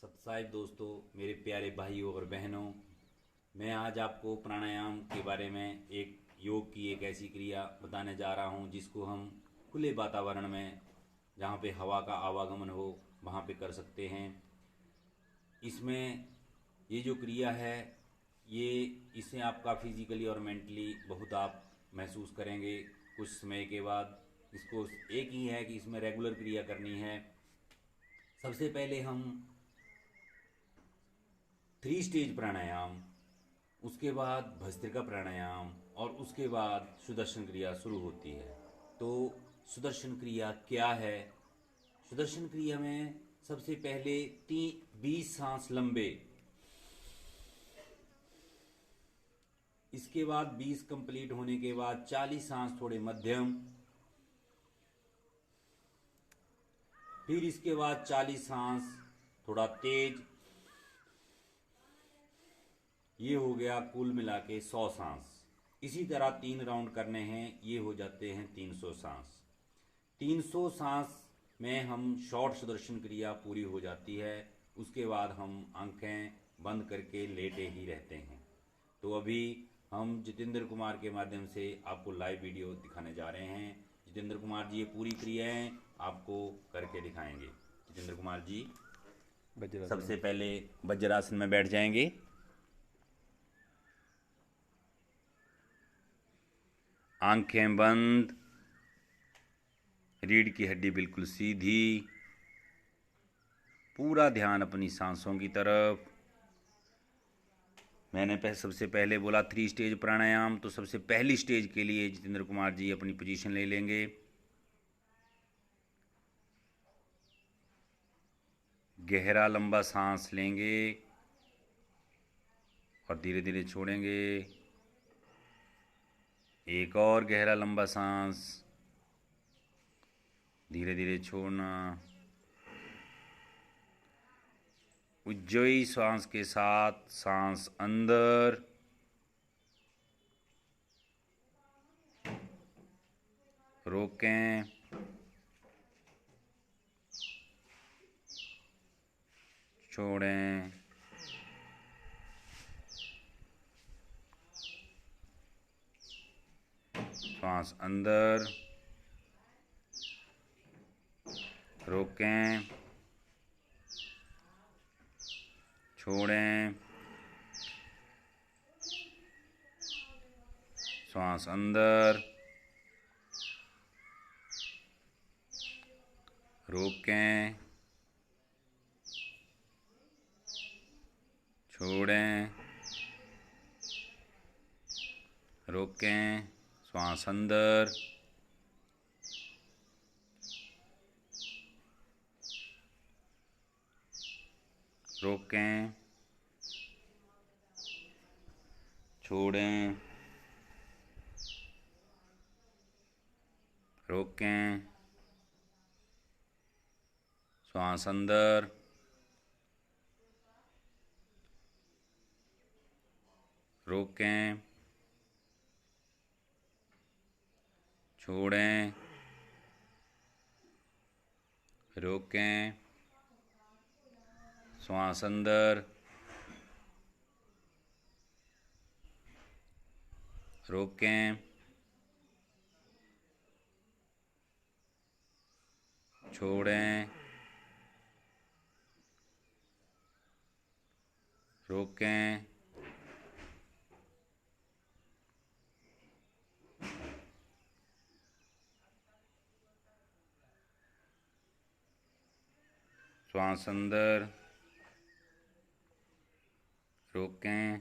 Subscribe दोस्तों, मेरे प्यारे भाइयों और बहनों, मैं आज आपको प्राणायाम के बारे में एक योग की एक ऐसी क्रिया बताने जा रहा हूं जिसको हम खुले वातावरण में, जहां पे हवा का आवागमन हो, वहां पे कर सकते हैं। इसमें ये जो क्रिया है, ये इससे आपका फिजिकली और मेंटली बहुत आप महसूस करेंगे कुछ समय के बाद। इसको एक ही है कि इसमें रेगुलर क्रिया करनी है। सबसे पहले हम 3 स्टेज प्राणायाम, उसके बाद भस्त्रिका प्राणायाम और उसके बाद सुदर्शन क्रिया शुरू होती है। तो सुदर्शन क्रिया क्या है? सुदर्शन क्रिया में सबसे पहले 20 सांस लंबे, इसके बाद 20 कंप्लीट होने के बाद 40 सांस थोड़े मध्यम, फिर इसके बाद 40 सांस थोड़ा तेज। ये हो गया कुल मिला के 100 सांस। इसी तरह 3 राउंड करने हैं, ये हो जाते हैं 300 सांस। 300 सांस में हम शॉर्ट सुदर्शन क्रिया पूरी हो जाती है। उसके बाद हम आंखें बंद करके लेटे ही रहते हैं। तो अभी हम जितेंद्र कुमार के माध्यम से आपको लाइव वीडियो दिखाने जा रहे हैं। जितेंद्र कुमार जी ये पूरी क्रियाएं आपको करके दिखाएंगे। जितेंद्र कुमार जी सबसे पहले वज्रासन में बैठ जाएंगे। आंखें बंद, रीढ़ की हड्डी बिल्कुल सीधी, पूरा ध्यान अपनी सांसों की तरफ। मैंने सबसे पहले बोला 3 स्टेज प्राणायाम, तो सबसे पहली स्टेज के लिए जितेंद्र कुमार जी अपनी पोजीशन ले लेंगे। गहरा लंबा सांस लेंगे और धीरे धीरे छोड़ेंगे। एक और गहरा लंबा सांस, धीरे धीरे छोड़ना। उज्जयी श्वास के साथ सांस अंदर, रोकें, छोड़ें, श्वास अंदर, रोकें, छोड़ें, श्वास अंदर, रोकें, छोड़ें, रोकें, श्वास अंदर, रोकें, छोड़ें, रोकें, श्वास अंदर, रोकें, छोड़ें, रोकें, श्वास अंदर, रोकें, छोड़ें, रोकें, श्वास अंदर, रोकें,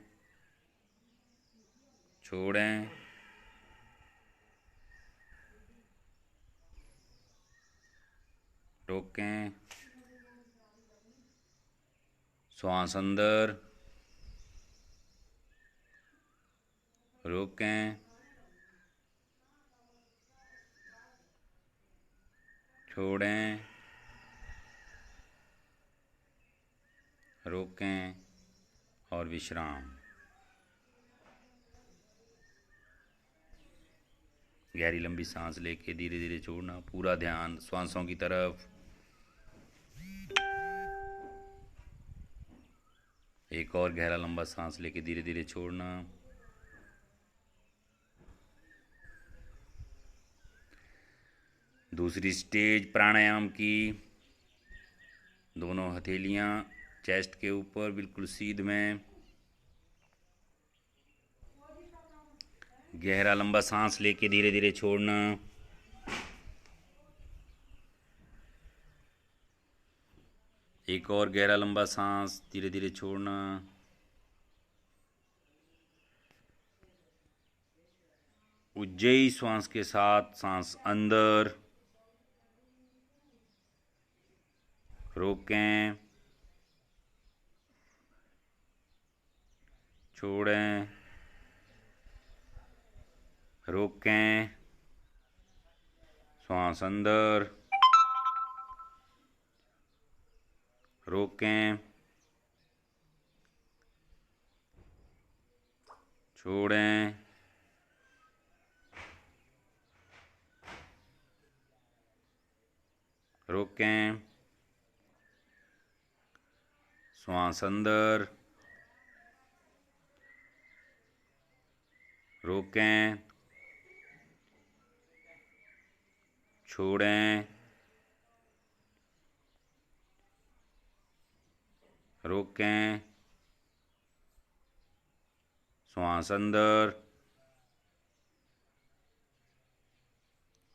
छोड़ें, रोकें, श्वास अंदर, रोकें, छोड़ें, रोकें और विश्राम। गहरी लंबी सांस लेके धीरे धीरे छोड़ना, पूरा ध्यान श्वासों की तरफ। एक और गहरा लंबा सांस लेके धीरे धीरे छोड़ना। दूसरी स्टेज प्राणायाम की। दोनों हथेलियां चेस्ट के ऊपर बिल्कुल सीध में। गहरा लंबा सांस लेके धीरे धीरे छोड़ना। एक और गहरा लंबा सांस धीरे धीरे छोड़ना। उज्जयी श्वास के साथ सांस अंदर रोकें, छोड़ें, रोकें, श्वास अंदर, रोकें, छोड़ें, रोकें, श्वास अंदर, रोकें, छोड़ें, रोकें, श्वास अंदर,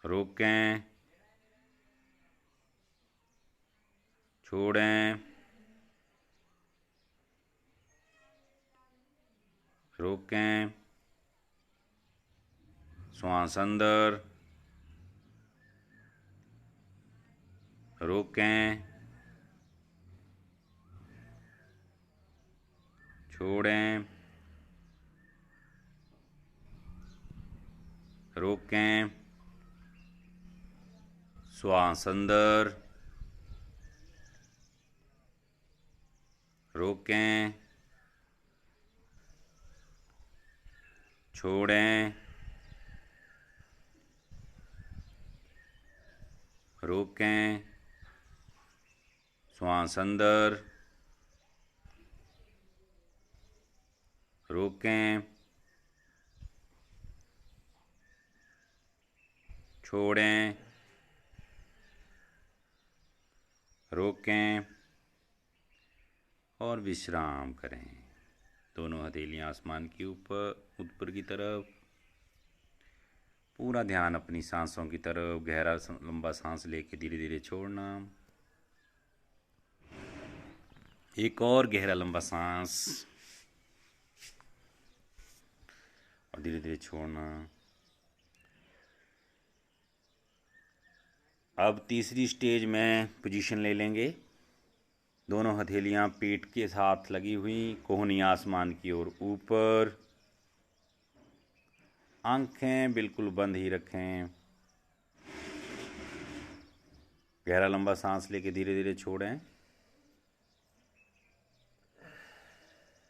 रोकें, छोड़ें, रोकें, श्वास अंदर, रोकें, छोड़ें, रोकें, श्वास अंदर, रोकें, छोड़ें, रोकें, श्वास अंदर, रोकें, छोड़ें, रोकें और विश्राम करें। दोनों हथेलियां आसमान के ऊपर की तरफ। पूरा ध्यान अपनी सांसों की तरफ। गहरा लंबा सांस लेके धीरे धीरे छोड़ना। एक और गहरा लंबा सांस और धीरे धीरे छोड़ना। अब तीसरी स्टेज में पोजीशन ले लेंगे। दोनों हथेलियां पेट के साथ लगी हुई, कोहनी आसमान की ओर ऊपर। आंखें बिल्कुल बंद ही रखें। गहरा लंबा सांस लेके धीरे धीरे छोड़ें।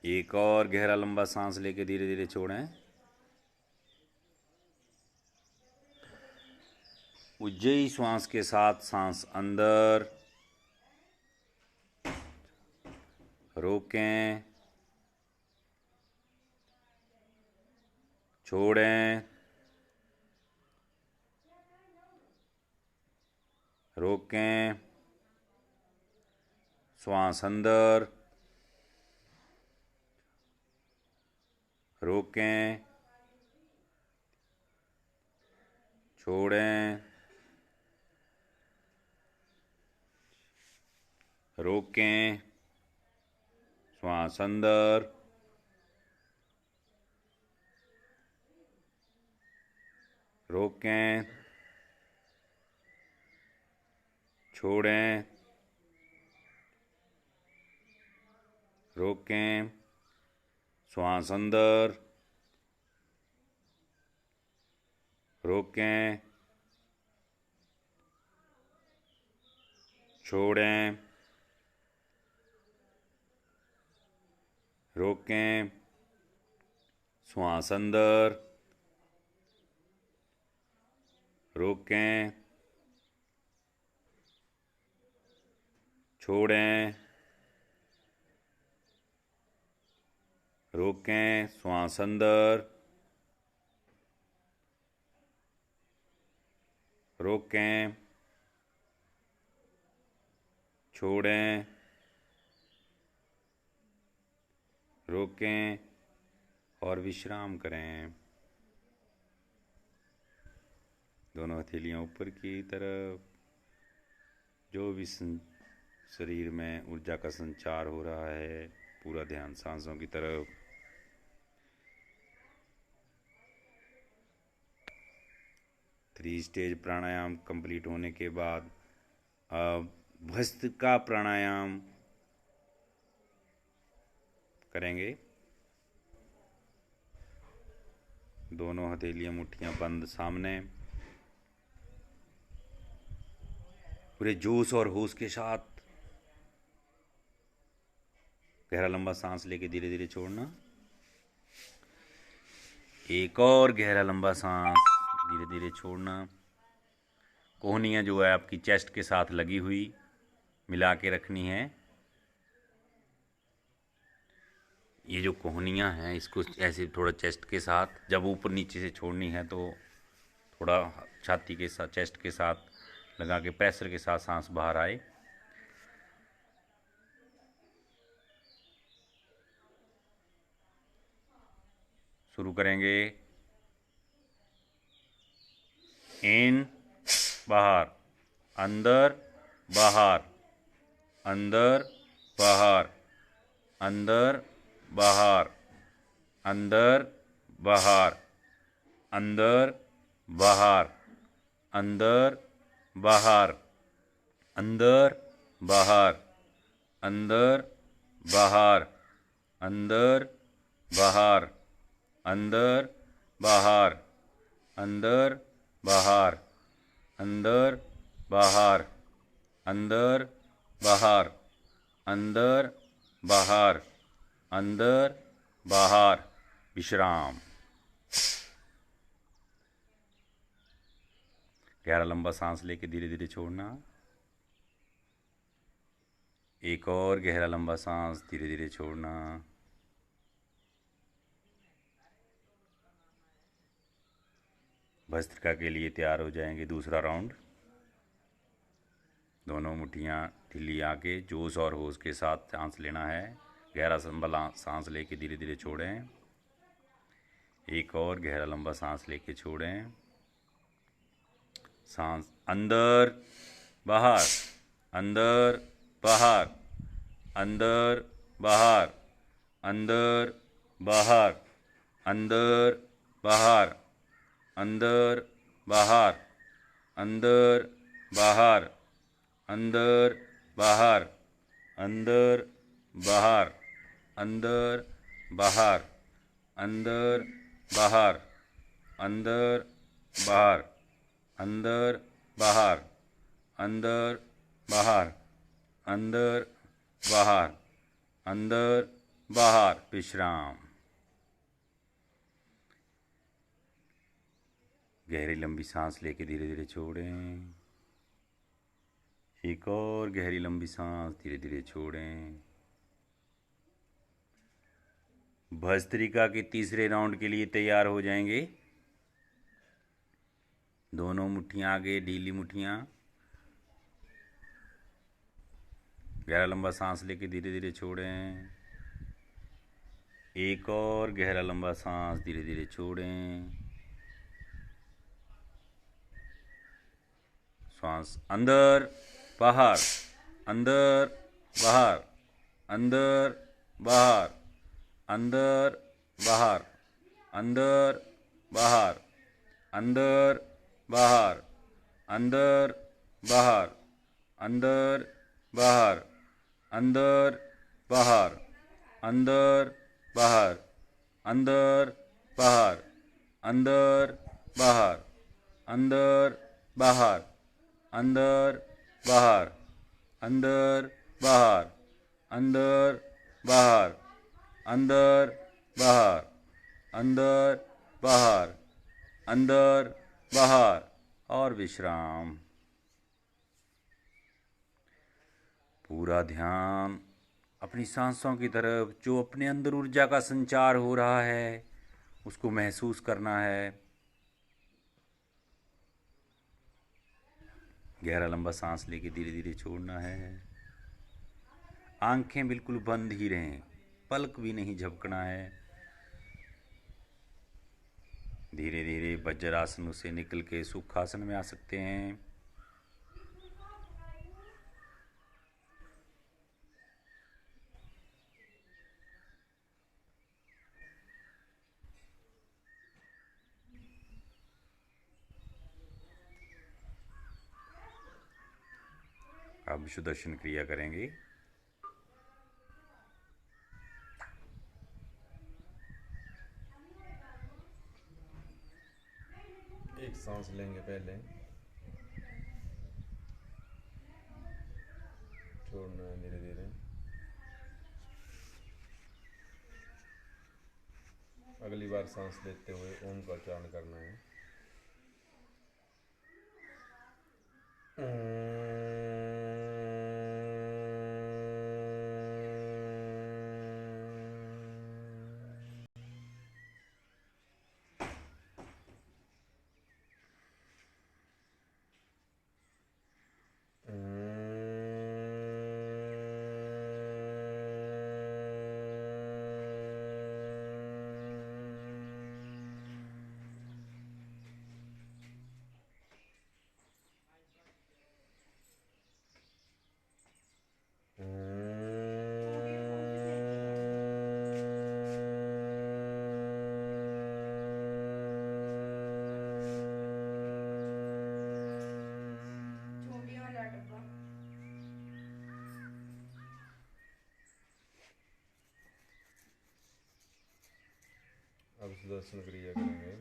एक और गहरा लंबा सांस लेके धीरे धीरे छोड़ें। उज्जयी श्वास के साथ सांस अंदर, रोकें, छोड़ें, रोकें, श्वास अंदर, रोकें, छोड़ें, रोकें, श्वास अंदर, रोकें, छोड़ें, रोकें, श्वास अंदर, रोकें, छोड़ें, रोकें, श्वास अंदर, रोकें, छोड़ें, रोकें, श्वास अंदर, रोकें, छोड़ें, रोकें और विश्राम करें। दोनों हथेलियां ऊपर की तरफ। जो भी शरीर में ऊर्जा का संचार हो रहा है, पूरा ध्यान सांसों की तरफ। थ्री स्टेज प्राणायाम कंप्लीट होने के बाद अब भस्त्रिका प्राणायाम करेंगे। दोनों हथेलियां मुट्ठियां बंद सामने, पूरे जोश और होश के साथ गहरा लंबा सांस लेके धीरे धीरे छोड़ना। एक और गहरा लंबा सांस धीरे धीरे छोड़ना। कोहनियाँ जो है आपकी चेस्ट के साथ लगी हुई मिला के रखनी है। ये जो कोहनियाँ हैं इसको ऐसे थोड़ा चेस्ट के साथ, जब ऊपर नीचे से छोड़नी है तो थोड़ा छाती के साथ, चेस्ट के साथ लगा के प्रेशर के साथ सांस बाहर आए। शुरू करेंगे। इन, बाहर, अंदर, बाहर, अंदर, बाहर, अंदर, बाहर, अंदर, बाहर, अंदर, बाहर, अंदर, बाहर, अंदर, बाहर, अंदर, बाहर, अंदर, बाहर, अंदर, बाहर, अंदर, बाहर, अंदर, बाहर, अंदर, बाहर, अंदर, बाहर, अंदर, बाहर। विश्राम। गहरा लंबा सांस लेके धीरे धीरे छोड़ना। एक और गहरा लंबा सांस धीरे धीरे छोड़ना। भस्त्रिका के लिए तैयार हो जाएंगे। दूसरा राउंड। दोनों मुट्ठियाँ ढीली आके जोश और होश के साथ सांस लेना है। गहरा लंबा सांस लेके धीरे धीरे छोड़ें। एक और गहरा लंबा सांस लेके छोड़ें। सांस अंदर, बाहर, अंदर, बाहर, अंदर, बाहर, अंदर, बाहर, अंदर, बाहर, अंदर, बाहर, अंदर, बाहर, अंदर, बाहर, अंदर, बाहर, अंदर, बाहर, अंदर, बाहर, अंदर, बाहर, अंदर, बाहर, अंदर, बाहर, अंदर, बाहर, अंदर, बाहर। विश्राम। गहरी लंबी सांस लेके धीरे धीरे छोड़ें। एक और गहरी लंबी सांस धीरे धीरे छोड़ें। भस्त्रिका के तीसरे राउंड के लिए तैयार हो जाएंगे। दोनों मुट्ठियां आगे, ढीली मुट्ठियां। गहरा लंबा सांस लेके धीरे धीरे छोड़ें। एक और गहरा लंबा सांस धीरे धीरे छोड़ें। सांस अंदर, बाहर, अंदर, बाहर, अंदर, बाहर, अंदर, बाहर, अंदर, बाहर, अंदर, बाहर, अंदर, बाहर, अंदर, बाहर, अंदर, बाहर, अंदर, बाहर, अंदर, बाहर, अंदर, बाहर, अंदर, बाहर, अंदर, बाहर, अंदर, बाहर, अंदर, बाहर, अंदर, बाहर, अंदर, बाहर, अंदर, बाहर। और विश्राम। पूरा ध्यान अपनी सांसों की तरफ, जो अपने अंदर ऊर्जा का संचार हो रहा है उसको महसूस करना है। गहरा लंबा सांस लेके धीरे धीरे छोड़ना है। आंखें बिल्कुल बंद ही रहें, पलक भी नहीं झपकना है। धीरे धीरे वज्रासन से निकल के सुखासन में आ सकते हैं। अब सुदर्शन क्रिया करेंगे। एक सांस लेंगे पहले, छोड़ना है धीरे धीरे। अगली बार सांस लेते हुए ओम का उच्चारण करना है। अब सुदर्शन क्रिया करेंगे।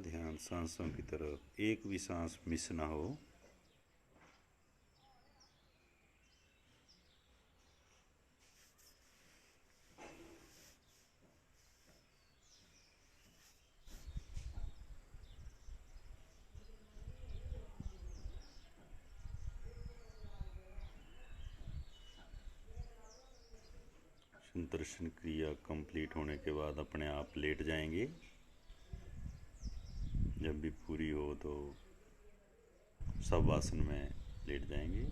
ध्यान सांसों की तरफ, एक भी सांस मिस ना हो। संतर्षण क्रिया कंप्लीट होने के बाद अपने आप लेट जाएंगे। जब भी पूरी हो तो सब आसन में लेट जाएंगे।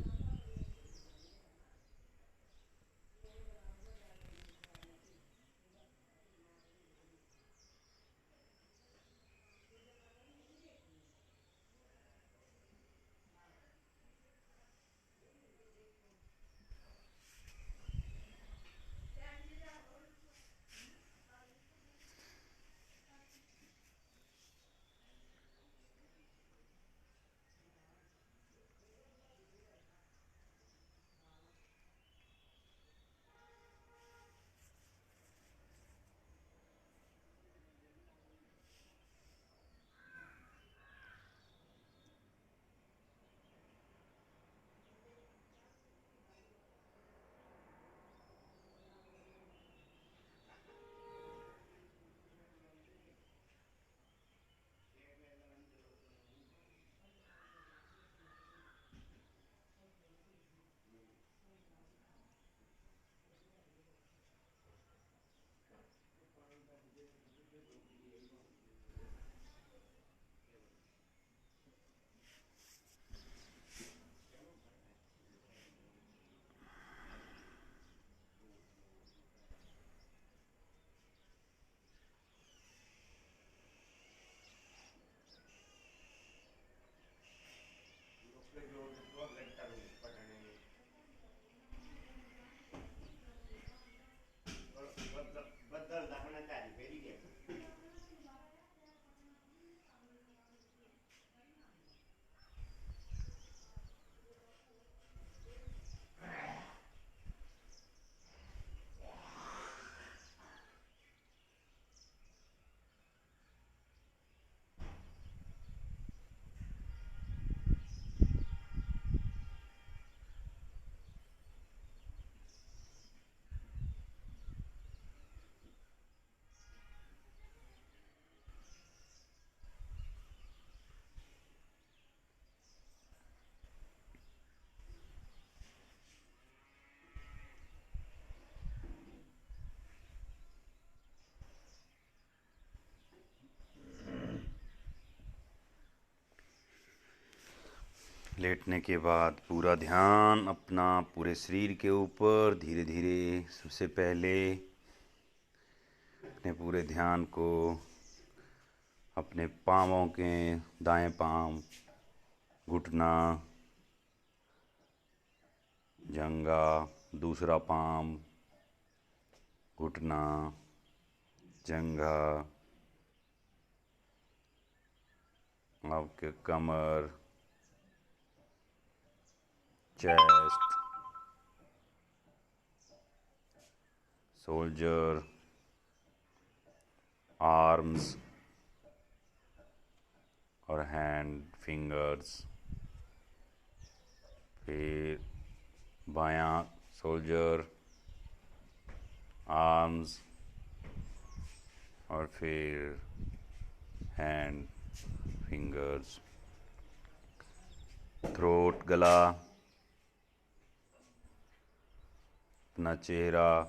लेटने के बाद पूरा ध्यान अपना पूरे शरीर के ऊपर धीरे धीरे, सबसे पहले अपने पूरे ध्यान को अपने पाँवों के, दाएं पाँव, घुटना, जंघा, दूसरा पाँव, घुटना, जंघा, आपके कमर, चेस्ट, शोल्डर, आर्म्स और हैंड, फिंगर्स। फिर बायां शोल्डर, आर्म्स और फिर हैंड, फिंगर्स, थ्रोट, गला, अपना चेहरा,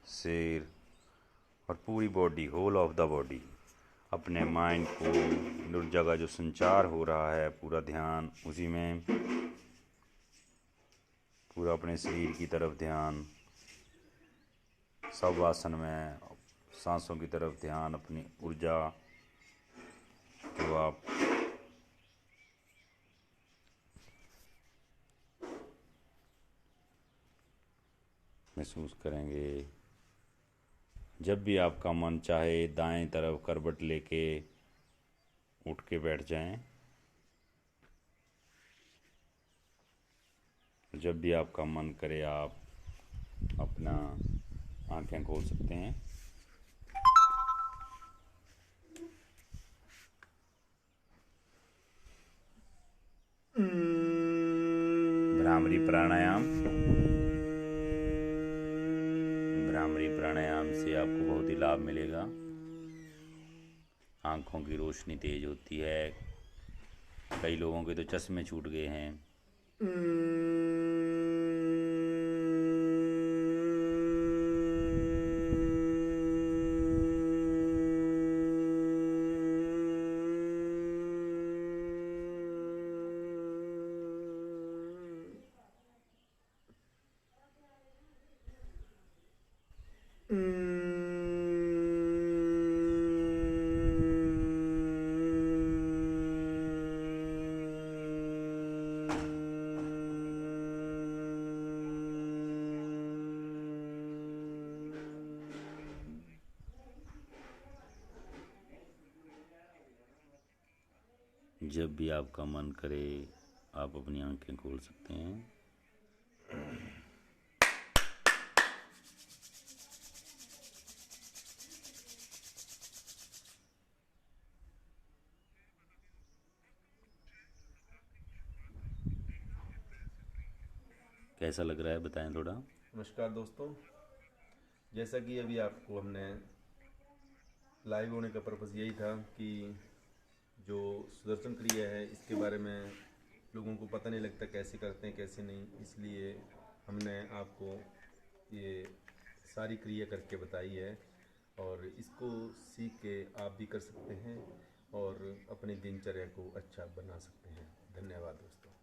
सिर और पूरी body, whole of the body. अपने माइंड को, उस जगह जो संचार हो रहा है, पूरा ध्यान उसी में, पूरा अपने शरीर की तरफ ध्यान, सब आसन में सांसों की तरफ ध्यान, अपनी ऊर्जा जो आप महसूस करेंगे। जब भी आपका मन चाहे दाएं तरफ करवट लेके उठ के बैठ जाएं। जब भी आपका मन करे आप अपना आंखें खोल सकते हैं। प्राणायाम। भ्रामरी प्राणायाम से आपको बहुत ही लाभ मिलेगा। आँखों की रोशनी तेज होती है। कई लोगों के तो चश्मे छूट गए हैं। जब भी आपका मन करे आप अपनी आंखें खोल सकते हैं। कैसा लग रहा है बताएं थोड़ा। नमस्कार दोस्तों, जैसा कि अभी आपको हमने लाइव होने का पर्पज़ यही था कि जो सुदर्शन क्रिया है इसके बारे में लोगों को पता नहीं लगता कैसे करते हैं कैसे नहीं, इसलिए हमने आपको ये सारी क्रिया करके बताई है और इसको सीख के आप भी कर सकते हैं और अपनी दिनचर्या को अच्छा बना सकते हैं। धन्यवाद दोस्तों।